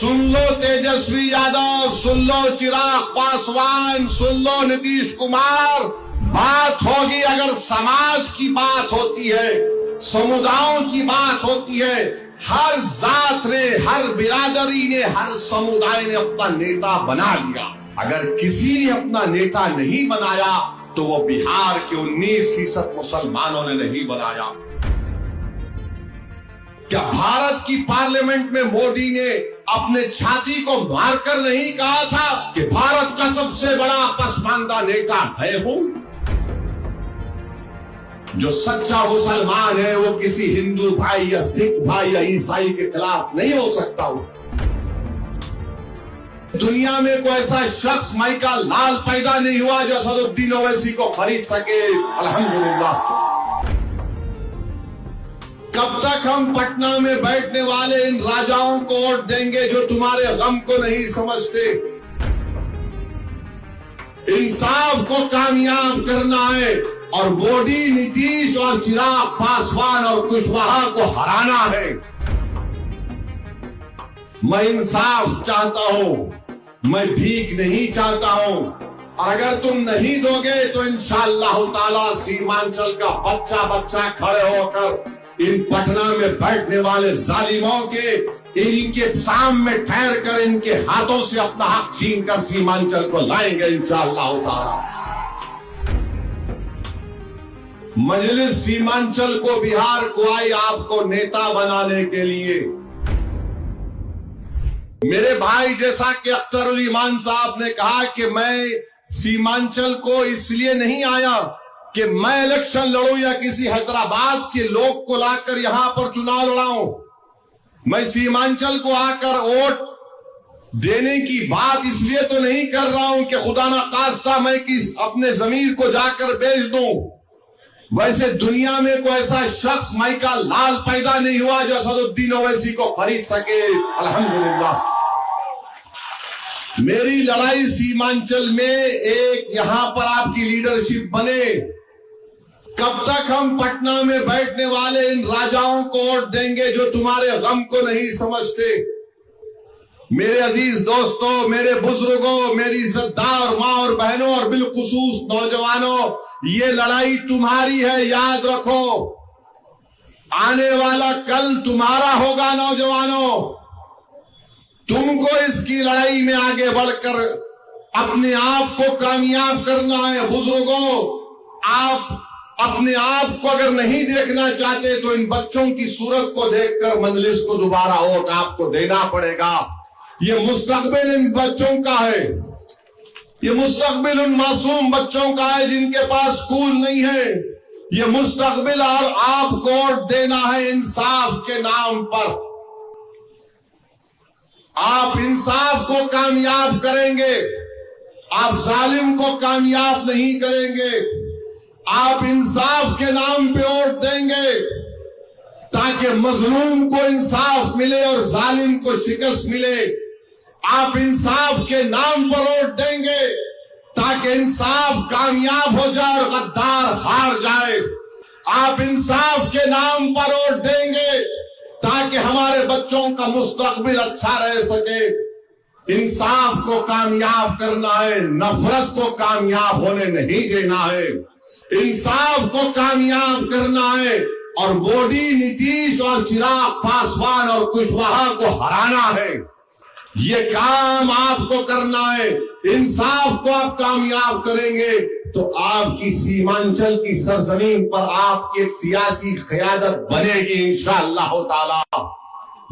सुन लो तेजस्वी यादव, सुन लो चिराग पासवान, सुन लो नीतीश कुमार। बात होगी अगर समाज की बात होती है, समुदायों की बात होती है, हर जात ने, हर बिरादरी ने, हर समुदाय ने अपना नेता बना लिया। अगर किसी ने अपना नेता नहीं बनाया तो वो बिहार के 19% मुसलमानों ने नहीं बनाया। क्या भारत की पार्लियामेंट में मोदी ने अपने छाती को मारकर नहीं कहा था कि भारत का सबसे बड़ा पसमानदा नेता मैं हूं? जो सच्चा मुसलमान है वो किसी हिंदू भाई या सिख भाई या ईसाई के खिलाफ नहीं हो सकता। दुनिया में कोई ऐसा शख्स माइका लाल पैदा नहीं हुआ जो असदुद्दीन ओवैसी को खरीद सके। अल्हम्दुलिल्लाह। कब तक हम पटना में बैठने वाले इन राजाओं को वोट देंगे जो तुम्हारे गम को नहीं समझते? इंसाफ को कामयाब करना है और मोदी, नीतीश और चिराग पासवान और कुशवाहा को हराना है। मैं इंसाफ चाहता हूं, मैं भीख नहीं चाहता हूं। और अगर तुम नहीं दोगे तो इंशाअल्लाह ताला सीमांचल का बच्चा बच्चा खड़े होकर इन पटना में बैठने वाले जालिमों के, इनके सामने ठहर कर इनके हाथों से अपना हक छीन कर सीमांचल को लाएंगे इंशाअल्लाह ताला। मजलिस सीमांचल को, बिहार को आई आपको नेता बनाने के लिए। मेरे भाई जैसा कि अख्तरुल ईमान साहब ने कहा कि मैं सीमांचल को इसलिए नहीं आया कि मैं इलेक्शन लड़ूं या किसी हैदराबाद के लोग को लाकर यहां पर चुनाव लड़ाऊं। मैं सीमांचल को आकर वोट देने की बात इसलिए तो नहीं कर रहा हूं कि खुदा ना खास्ता मैं अपने जमीर को जाकर बेच दूं। वैसे दुनिया में कोई ऐसा शख्स माइका लाल पैदा नहीं हुआ जो असदुद्दीन ओवैसी को खरीद सके। अल्हम्दुलिल्लाह। मेरी लड़ाई सीमांचल में एक यहां पर आपकी लीडरशिप बने। कब तक हम पटना में बैठने वाले इन राजाओं को वोट देंगे जो तुम्हारे गम को नहीं समझते? मेरे अजीज दोस्तों, मेरे बुजुर्गों, मेरी इज्जतदार माँ और बहनों और बिलखुसूस नौजवानों, ये लड़ाई तुम्हारी है, याद रखो। आने वाला कल तुम्हारा होगा नौजवानों। तुमको इसकी लड़ाई में आगे बढ़कर अपने आप को कामयाब करना है। बुजुर्गों, आप अपने आप को अगर नहीं देखना चाहते तो इन बच्चों की सूरत को देखकर मजलिस को दोबारा वोट आपको देना पड़ेगा। ये मुस्तकबिल इन बच्चों का है, ये मुस्तकबिल उन मासूम बच्चों का है जिनके पास स्कूल नहीं है। ये मुस्तकबिल और आपको वोट देना है इंसाफ के नाम पर। आप इंसाफ को कामयाब करेंगे, आप जालिम को कामयाब नहीं करेंगे। आप इंसाफ के नाम पे वोट देंगे ताकि मजलूम को इंसाफ मिले और जालिम को शिकस्त मिले। आप इंसाफ के नाम पर वोट देंगे ताकि इंसाफ कामयाब हो जाए और गद्दार हार जाए। आप इंसाफ के नाम पर वोट देंगे ताकि हमारे बच्चों का मुस्तकबिल अच्छा रह सके। इंसाफ को कामयाब करना है, नफरत को कामयाब होने नहीं देना है। इंसाफ को कामयाब करना है और मोदी, नीतीश और चिराग पासवान और कुशवाहा को हराना है। ये काम आपको करना है। इंसाफ को आप कामयाब करेंगे तो आपकी सीमांचल की सरजमीन पर आपकी एक सियासी क़यादत बनेगी इंशाअल्लाह ताला।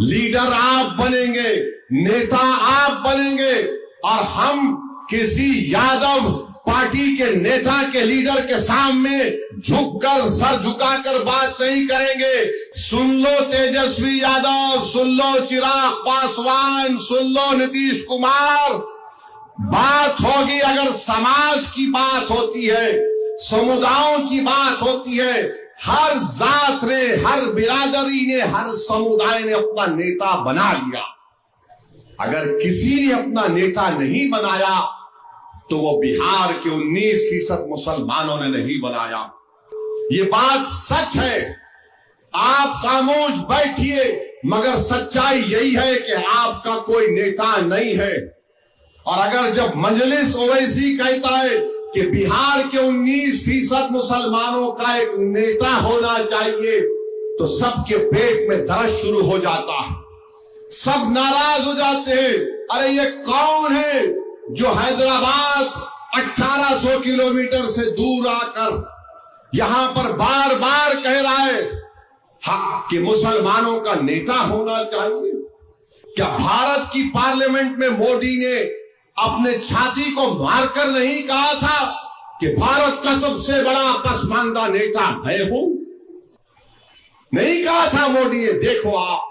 लीडर आप बनेंगे, नेता आप बनेंगे और हम किसी यादव पार्टी के नेता के लीडर के सामने झुककर, सर झुकाकर बात नहीं करेंगे। सुन लो तेजस्वी यादव, सुन लो चिराग पासवान, सुन लो नीतीश कुमार। बात होगी अगर समाज की बात होती है, समुदायों की बात होती है, हर जात ने, हर बिरादरी ने, हर समुदाय ने अपना नेता बना लिया। अगर किसी ने अपना नेता नहीं बनाया तो वो बिहार के 19% मुसलमानों ने नहीं बनाया। ये बात सच है। आप खामोश बैठिए, मगर सच्चाई यही है कि आपका कोई नेता नहीं है। और अगर जब मजलिस ओवैसी कहता है कि बिहार के 19% मुसलमानों का एक नेता होना चाहिए, तो सबके पेट में दर्द शुरू हो जाता है, सब नाराज हो जाते हैं। अरे ये कौन है जो हैदराबाद 1800 किलोमीटर से दूर आकर यहां पर बार बार कह रहा है कि मुसलमानों का नेता होना चाहिए? क्या भारत की पार्लियामेंट में मोदी ने अपने छाती को मारकर नहीं कहा था कि भारत का सबसे बड़ा पसमानदा नेता मैं हूं? नहीं कहा था मोदी ने। देखो आप,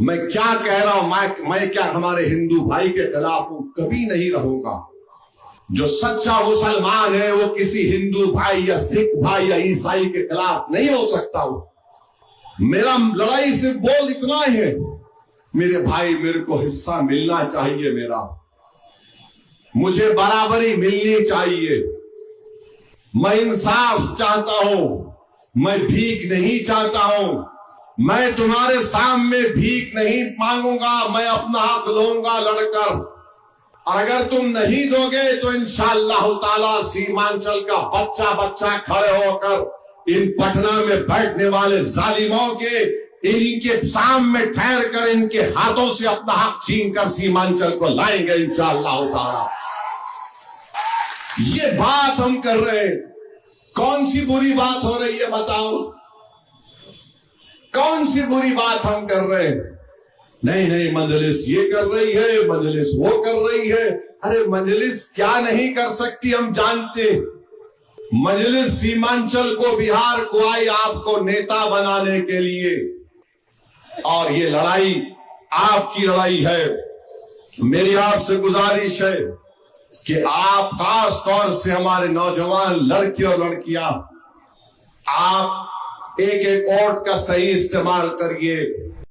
मैं क्या कह रहा हूं, मैं क्या हमारे हिंदू भाई के खिलाफ हूं? कभी नहीं रहूंगा। जो सच्चा मुसलमान है वो किसी हिंदू भाई या सिख भाई या ईसाई के खिलाफ नहीं हो सकता। मेरा लड़ाई से बोल इतना ही है, मेरे भाई मेरे को हिस्सा मिलना चाहिए, मुझे बराबरी मिलनी चाहिए। मैं इंसाफ चाहता हूं, मैं भीख नहीं चाहता हूं। मैं तुम्हारे सामने भीख नहीं मांगूंगा, मैं अपना हक लूंगा लड़कर। और अगर तुम नहीं दोगे तो इंशाअल्लाह ताला सीमांचल का बच्चा बच्चा खड़े होकर इन पटना में बैठने वाले जालिमों के इनके सामने ठहर कर इनके हाथों से अपना हक छीन कर सीमांचल को लाएंगे इंशाअल्लाह ताला। ये बात हम कर रहे हैं। कौन सी बुरी बात हो रही है बताओ? कौन सी बुरी बात हम कर रहे हैं? नहीं मजलिस ये कर रही है, मजलिस वो कर रही है। अरे मजलिस क्या नहीं कर सकती हम जानते। मजलिस सीमांचल को, बिहार को आई आपको नेता बनाने के लिए, और ये लड़ाई आपकी लड़ाई है। मेरी आपसे गुजारिश है कि आप खास तौर से हमारे नौजवान लड़के और लड़कियां, आप एक वोट का सही इस्तेमाल करिए।